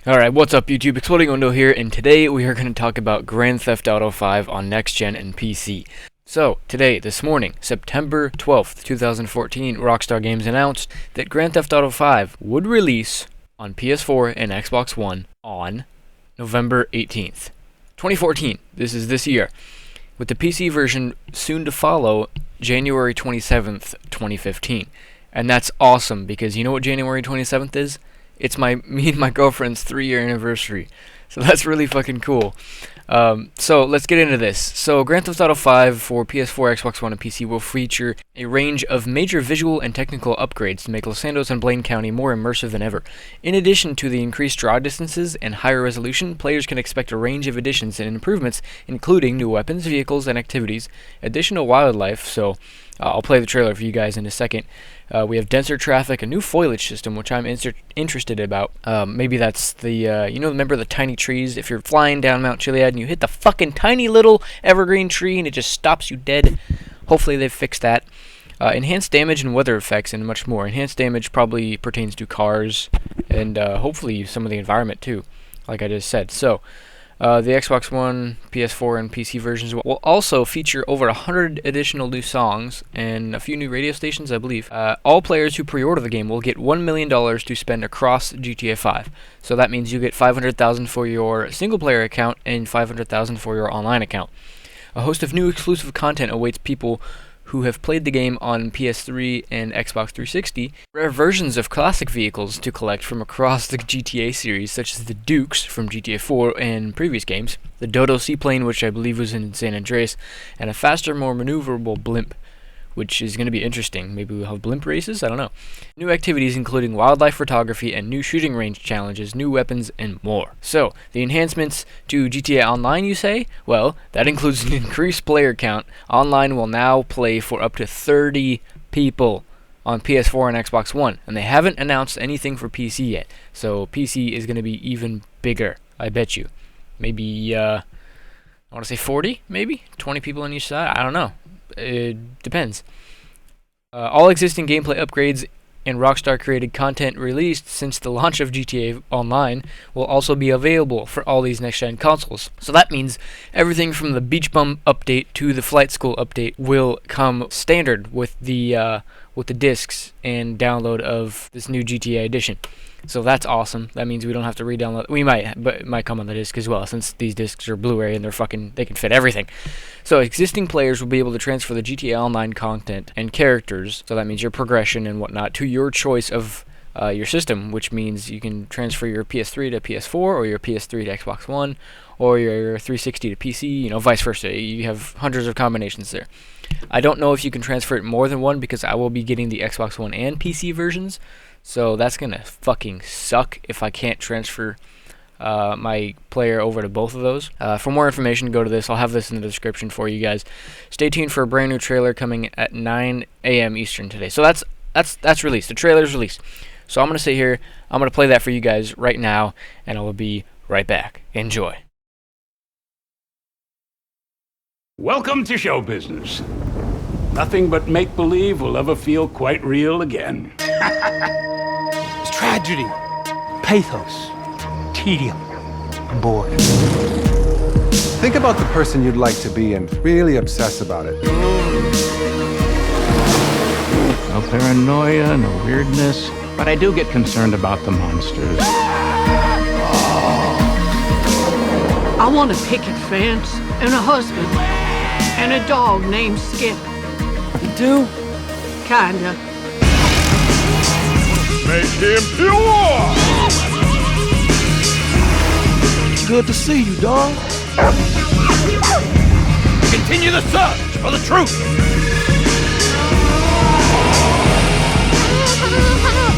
Alright, what's up YouTube? Exploding Window here, and today we are going to talk about Grand Theft Auto 5 on next gen and PC. So, today, this morning, September 12th, 2014, Rockstar Games announced that Grand Theft Auto 5 would release on PS4 and Xbox One on November 18th, 2014. This is this year, with the PC version soon to follow January 27th, 2015. And that's awesome, because you know what January 27th is? It's me and my girlfriend's 3-year anniversary. So that's really fucking cool. So let's get into this. So Grand Theft Auto 5 for PS4, Xbox One, and PC will feature a range of major visual and technical upgrades to make Los Santos and Blaine County more immersive than ever. In addition to the increased draw distances and higher resolution, players can expect a range of additions and improvements, including new weapons, vehicles, and activities, additional wildlife. So I'll play the trailer for you guys in a second. We have denser traffic, a new foliage system, which I'm interested about. Maybe that's the, remember the tiny trees? If you're flying down Mount Chiliad and you hit the fucking tiny little evergreen tree and it just stops you dead. Hopefully they've fixed that. Enhanced damage and weather effects and much more. Enhanced damage probably pertains to cars and hopefully some of the environment too, like I just said. So, the Xbox One, PS4, and PC versions will also feature over 100 additional new songs and a few new radio stations, I believe. All players who pre-order the game will get $1 million to spend across GTA 5. So that means you get $500,000 for your single-player account and $500,000 for your online account. A host of new exclusive content awaits people who have played the game on PS3 and Xbox 360, rare versions of classic vehicles to collect from across the GTA series, such as the Dukes from GTA 4 and previous games, the Dodo seaplane, which I believe was in San Andreas, and a faster, more maneuverable blimp, which is going to be interesting. Maybe we'll have blimp races? I don't know. New activities including wildlife photography and new shooting range challenges, new weapons, and more. So, the enhancements to GTA Online, you say? Well, that includes an increased player count. Online will now play for up to 30 people on PS4 and Xbox One, and they haven't announced anything for PC yet. So, PC is going to be even bigger, I bet you. Maybe, I want to say 40, maybe? 20 people on each side? I don't know. It depends. All existing gameplay upgrades and Rockstar created content released since the launch of GTA Online will also be available for all these next-gen consoles. So that means everything from the Beach Bum update to the Flight School update will come standard with the discs and download of this new GTA edition. So that's awesome. That means we don't have to re-download. We might, but it might come on the disc as well, since these discs are Blu-ray and they can fit everything. So existing players will be able to transfer the GTA Online content and characters, so that means your progression and whatnot, to your choice of your system, which means you can transfer your PS3 to PS4, or your PS3 to Xbox One, or your 360 to PC, vice versa. You have hundreds of combinations there. I don't know if you can transfer it more than one, because I will be getting the Xbox One and PC versions. So that's gonna fucking suck if I can't transfer my player over to both of those. For more information, go to this. I'll have this in the description for you guys. Stay tuned for a brand new trailer coming at 9 a.m. Eastern today. So that's released. The trailer's released. So I'm gonna sit here. I'm gonna play that for you guys right now, and I will be right back. Enjoy. Welcome to show business. Nothing but make-believe will ever feel quite real again. Tragedy, pathos, tedium, and boredom. Think about the person you'd like to be and really obsess about it. No paranoia, no weirdness, but I do get concerned about the monsters. I want a picket fence and a husband and a dog named Skip. You do? Kinda. Make him pure! Good to see you, dog. Continue the search for the truth!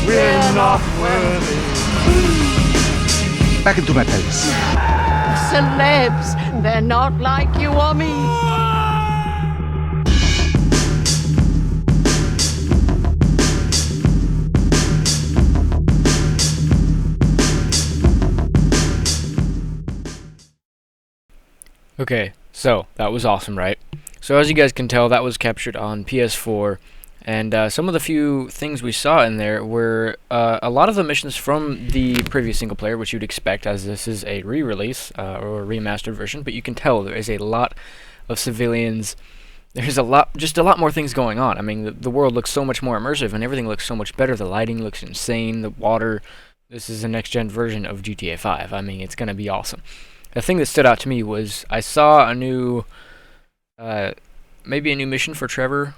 We're not worthy. Back into my place. Celebs, they're not like you or me. Okay, so that was awesome, right? So as you guys can tell, that was captured on PS4 And some of the few things we saw in there were a lot of the missions from the previous single player, which you'd expect, as this is a re-release or a remastered version. But you can tell there is a lot of civilians. There's just a lot more things going on. I mean, the world looks so much more immersive, and everything looks so much better. The lighting looks insane. The water. This is a next-gen version of GTA 5. I mean, it's gonna be awesome. The thing that stood out to me was I saw a new, maybe a new mission for Trevor.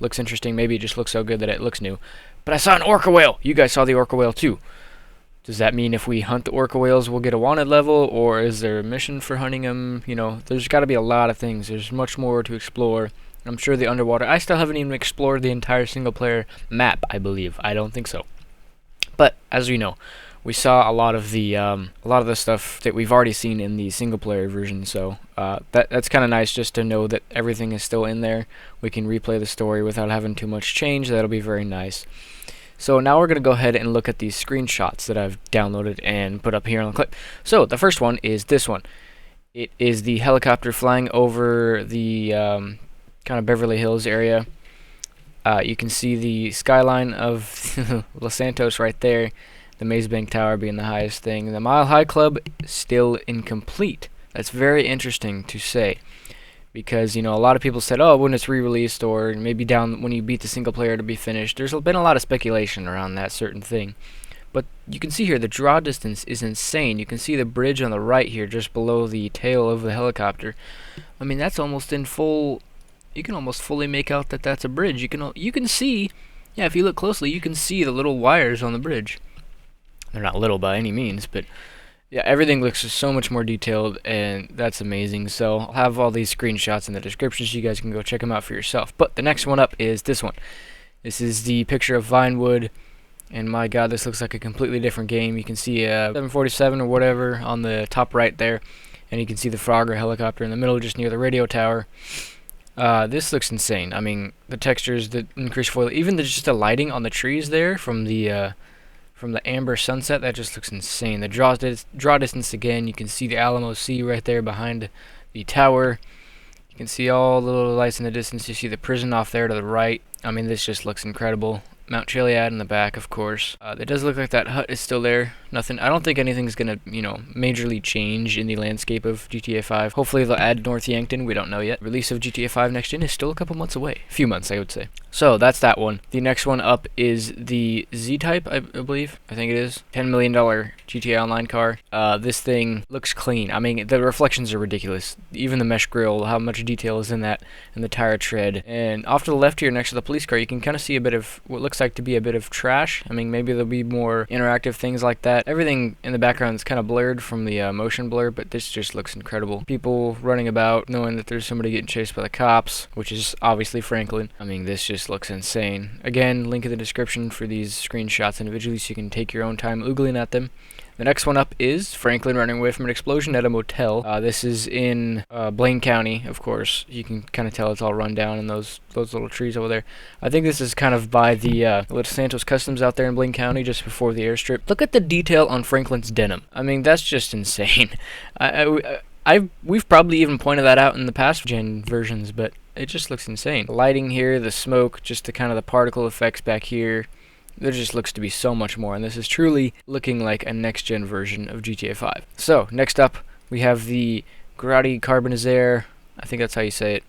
Looks interesting. Maybe it just looks so good that it looks new. But I saw an orca whale. You guys saw the orca whale too. Does that mean if we hunt the orca whales, we'll get a wanted level, or is there a mission for hunting them? You know, there's got to be a lot of things. There's much more to explore. I'm sure the underwater. I still haven't even explored the entire single-player map. I believe. I don't think so. But as we know, we saw a lot of the stuff that we've already seen in the single-player version. So that's kind of nice just to know that everything is still in there. We can replay the story without having too much change. That'll be very nice. So now we're going to go ahead and look at these screenshots that I've downloaded and put up here on the clip. So the first one is this one. It is the helicopter flying over the kind of Beverly Hills area. You can see the skyline of Los Santos right there. The Maze Bank Tower being the highest thing. The Mile High Club still incomplete. That's very interesting to say. Because, you know, a lot of people said, oh, when it's re-released or maybe down when you beat the single player to be finished. There's been a lot of speculation around that certain thing. But you can see here the draw distance is insane. You can see the bridge on the right here just below the tail of the helicopter. I mean, that's almost in full... You can almost fully make out that that's a bridge. You can see... Yeah, if you look closely, you can see the little wires on the bridge. They're not little by any means, but... Yeah, everything looks so much more detailed, and that's amazing. So I'll have all these screenshots in the description so you guys can go check them out for yourself. But the next one up is this one. This is the picture of Vinewood, and my god, this looks like a completely different game. You can see a 747 or whatever on the top right there, and you can see the Frogger helicopter in the middle just near the radio tower. This looks insane. I mean, the textures, the increased foil, even just the lighting on the trees there from the amber sunset, that just looks insane. The draw distance again, you can see the Alamo Sea right there behind the tower. You can see all the little lights in the distance. You see the prison off there to the right. I mean, this just looks incredible. Mount Chiliad in the back, of course. It does look like that hut is still there. Nothing. I don't think anything's gonna, you know, majorly change in the landscape of GTA 5. Hopefully they'll add North Yankton. We don't know yet. Release of GTA 5 next gen is still a couple months away. A few months, I would say. So that's that one. The next one up is the Z-Type, I believe. I think it is. $10 million GTA Online car. This thing looks clean. I mean, the reflections are ridiculous. Even the mesh grille, how much detail is in that, and the tire tread. And off to the left here, next to the police car, you can kind of see a bit of what looks like to be a bit of trash. I mean, maybe there'll be more interactive things like that. Everything in the background is kind of blurred from the motion blur, but this just looks incredible. People running about, knowing that there's somebody getting chased by the cops, which is obviously Franklin. I mean, this just looks insane. Again, link in the description for these screenshots individually so you can take your own time oogling at them. The next one up is Franklin running away from an explosion at a motel. This is in Blaine County, of course. You can kind of tell it's all run down in those little trees over there. I think this is kind of by the Los Santos Customs out there in Blaine County, just before the airstrip. Look at the detail on Franklin's denim. I mean, that's just insane. We've probably even pointed that out in the past gen versions, but it just looks insane. The lighting here, the smoke, just the kind of the particle effects back here. There just looks to be so much more, and this is truly looking like a next-gen version of GTA 5. So, next up, we have the Grotti Carbonizer. I think that's how you say it.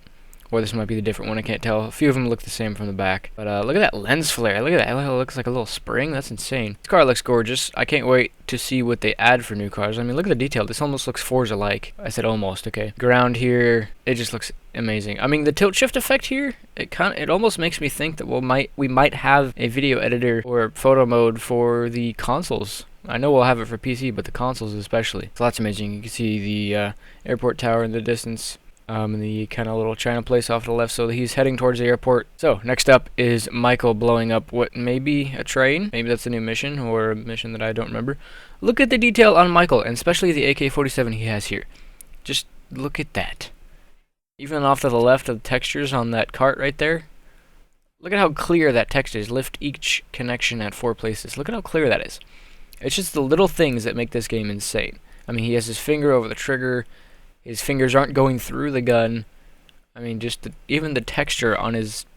Or this might be the different one, I can't tell. A few of them look the same from the back. But look at that lens flare. Look at that. It looks like a little spring. That's insane. This car looks gorgeous. I can't wait to see what they add for new cars. I mean, look at the detail. This almost looks Forza-like. I said almost, okay. Ground here, it just looks amazing. I mean, the tilt shift effect here, it almost makes me think that we might have a video editor or photo mode for the consoles. I know we'll have it for PC, but the consoles especially. So that's amazing. You can see the airport tower in the distance. And the kind of little China place off to the left, so he's heading towards the airport. So, next up is Michael blowing up what may be a train. Maybe that's a new mission, or a mission that I don't remember. Look at the detail on Michael, and especially the AK-47 he has here. Just look at that. Even off to the left of the textures on that cart right there. Look at how clear that text is. Lift each connection at 4 places. Look at how clear that is. It's just the little things that make this game insane. I mean, he has his finger over the trigger. His fingers aren't going through the gun. I mean, just even the texture on his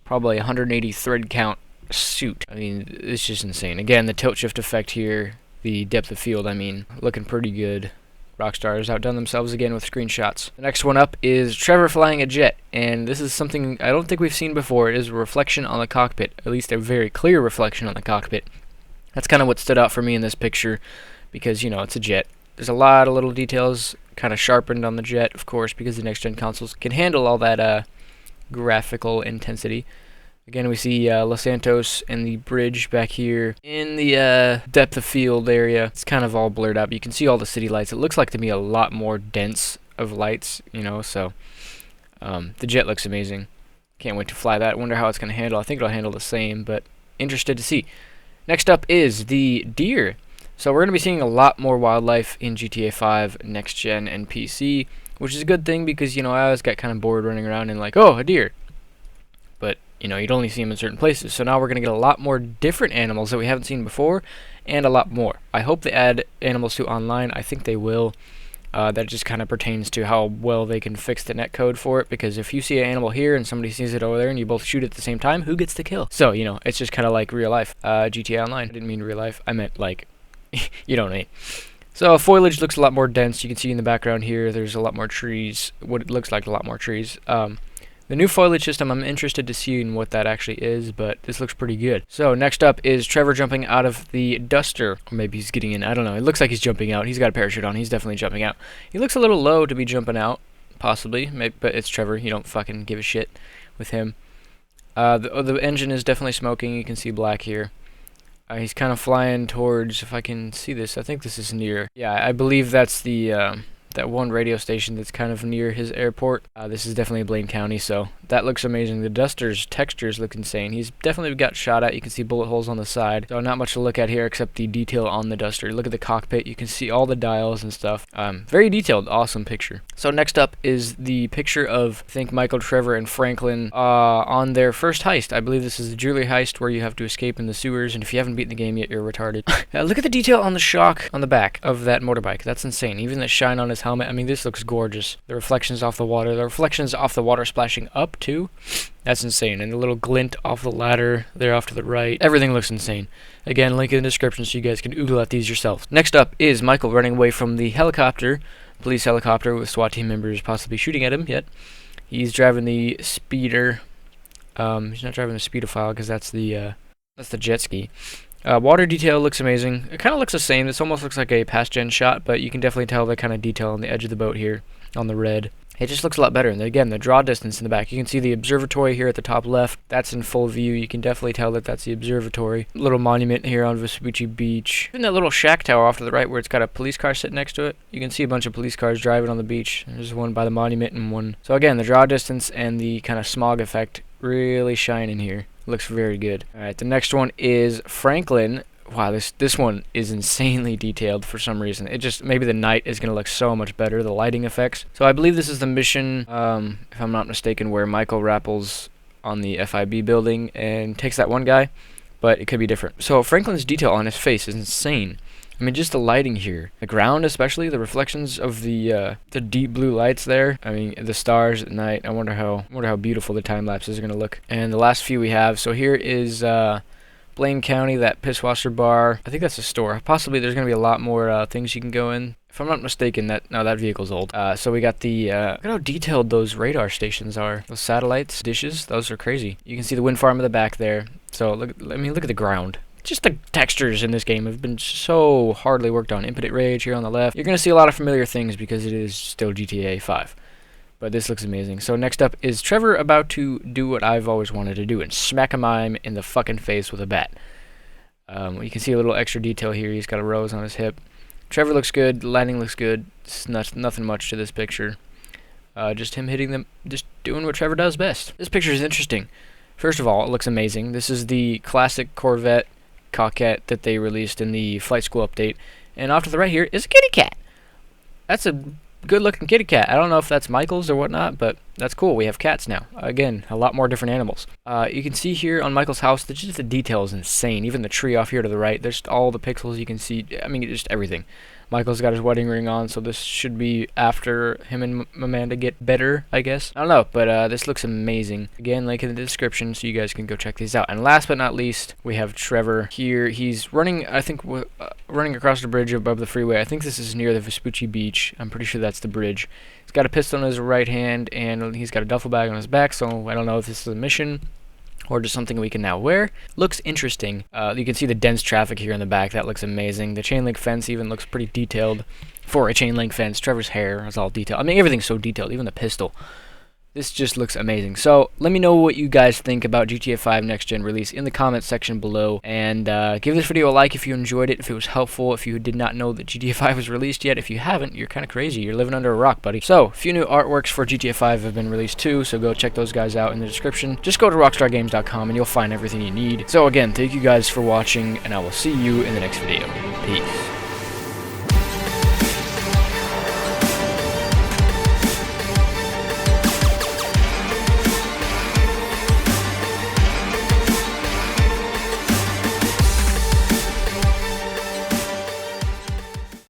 probably 180 thread count suit. I mean, it's just insane. Again, the tilt shift effect here, the depth of field, I mean, looking pretty good. Rockstar has outdone themselves again with screenshots. The next one up is Trevor flying a jet, and this is something I don't think we've seen before. It is a reflection on the cockpit, at least a very clear reflection on the cockpit. That's kind of what stood out for me in this picture, because, you know, it's a jet. There's a lot of little details kind of sharpened on the jet, of course, because the next-gen consoles can handle all that graphical intensity. Again, we see Los Santos and the bridge back here. In the depth of field area, it's kind of all blurred out, but you can see all the city lights. It looks like to me a lot more dense of lights, you know, so the jet looks amazing. Can't wait to fly that. Wonder how it's going to handle. I think it'll handle the same, but interested to see. Next up is the deer. So we're going to be seeing a lot more wildlife in GTA 5 Next Gen and PC, which is a good thing because, you know, I always got kind of bored running around and like, oh, a deer. But, you know, you'd only see them in certain places. So now we're going to get a lot more different animals that we haven't seen before, and a lot more. I hope they add animals to online. I think they will. That just kind of pertains to how well they can fix the netcode for it, because if you see an animal here and somebody sees it over there and you both shoot at the same time, who gets the kill? So, you know, it's just kind of like real life. GTA Online. I didn't mean real life. I meant, like, you know what I mean. So foliage looks a lot more dense. You can see in the background here there's a lot more trees, what it looks like a lot more trees. The new foliage system, I'm interested to see what that actually is, but this looks pretty good. So next up is Trevor jumping out of the duster. Or maybe he's getting in, I don't know. It looks like he's jumping out. He's got a parachute on. He's definitely jumping out. He looks a little low to be jumping out, possibly. Maybe, but it's Trevor. You don't fucking give a shit with him. The engine is definitely smoking. You can see black here. He's kind of flying towards, if I can see this, I think this is near. Yeah, I believe that's the that one radio station that's kind of near his airport. This is definitely Blaine County, so that looks amazing. The duster's textures look insane. He's definitely got shot at. You can see bullet holes on the side. So not much to look at here except the detail on the duster. Look at the cockpit. You can see all the dials and stuff. Very detailed, awesome picture. So next up is the picture of, I think, Michael, Trevor, and Franklin on their first heist. I believe this is the jewelry heist where you have to escape in the sewers, and if you haven't beaten the game yet, you're retarded. Look at the detail on the shock on the back of that motorbike. That's insane. Even the shine on his helmet. I mean, this looks gorgeous. The reflections off the water. The reflections off the water splashing up, too. That's insane. And the little glint off the ladder there off to the right. Everything looks insane. Again, link in the description so you guys can oogle at these yourself. Next up is Michael running away from the helicopter. Police helicopter with SWAT team members possibly shooting at him yet. He's driving the speeder. He's not driving the speedophile because that's the jet ski. Water detail looks amazing. It kind of looks the same. This almost looks like a past-gen shot, but you can definitely tell the kind of detail on the edge of the boat here on the red. It just looks a lot better. And again, the draw distance in the back. You can see the observatory here at the top left. That's in full view. You can definitely tell that that's the observatory. Little monument here on Vespucci Beach. And that little shack tower off to the right where it's got a police car sitting next to it. You can see a bunch of police cars driving on the beach. There's one by the monument and one. So again, the draw distance and the kind of smog effect really shine in here. Looks very good. Alright, the next one is Franklin. Wow, this one is insanely detailed for some reason. It just, maybe the night is going to look so much better, the lighting effects. So I believe this is the mission, if I'm not mistaken, where Michael rappels on the FIB building and takes that one guy, but it could be different. So Franklin's detail on his face is insane. I mean, just the lighting here. The ground especially, the reflections of the deep blue lights there. I mean, the stars at night. I wonder how beautiful the time lapses are going to look. And the last few we have, so here is Blaine County, that Pisswasser bar. I think that's a store. Possibly there's going to be a lot more things you can go in. If I'm not mistaken, that vehicle's old. So we got the, look at how detailed those radar stations are. Those satellites, dishes, those are crazy. You can see the wind farm in the back there. So, look at the ground. Just the textures in this game have been so hardly worked on. Impotent Rage here on the left. You're going to see a lot of familiar things because it is still GTA 5. But this looks amazing. So next up is Trevor about to do what I've always wanted to do and smack a mime in the fucking face with a bat. You can see a little extra detail here. He's got a rose on his hip. Trevor looks good. The lighting looks good. It's nothing much to this picture. Just him hitting them, just doing what Trevor does best. This picture is interesting. First of all, it looks amazing. This is the classic Corvette Coquette that they released in the Flight School update. And off to the right here is a kitty cat. That's a good looking kitty cat. I don't know if that's Michael's or whatnot, but that's cool. We have cats now. Again, a lot more different animals. You can see here on Michael's house, just the detail is insane. Even the tree off here to the right, there's all the pixels you can see. I mean, just everything. Michael's got his wedding ring on, so this should be after him and Amanda get better, I guess. I don't know, but this looks amazing. Again, link in the description so you guys can go check these out. And last but not least, we have Trevor here. He's running, I think, running across the bridge above the freeway. I think this is near the Vespucci Beach. I'm pretty sure that's the bridge. He's got a pistol in his right hand, and he's got a duffel bag on his back, so I don't know if this is a mission or just something we can now wear. Looks interesting. You can see the dense traffic here in the back. That looks amazing. The chain link fence even looks pretty detailed for a chain link fence. Trevor's hair is all detailed. I mean, everything's so detailed, even the pistol. This just looks amazing. So let me know what you guys think about GTA 5 Next Gen release in the comments section below. And give this video a like if you enjoyed it, if it was helpful, if you did not know that GTA 5 was released yet. If you haven't, you're kind of crazy. You're living under a rock, buddy. So, a few new artworks for GTA 5 have been released too, so go check those guys out in the description. Just go to rockstargames.com and you'll find everything you need. So again, thank you guys for watching, and I will see you in the next video. Peace.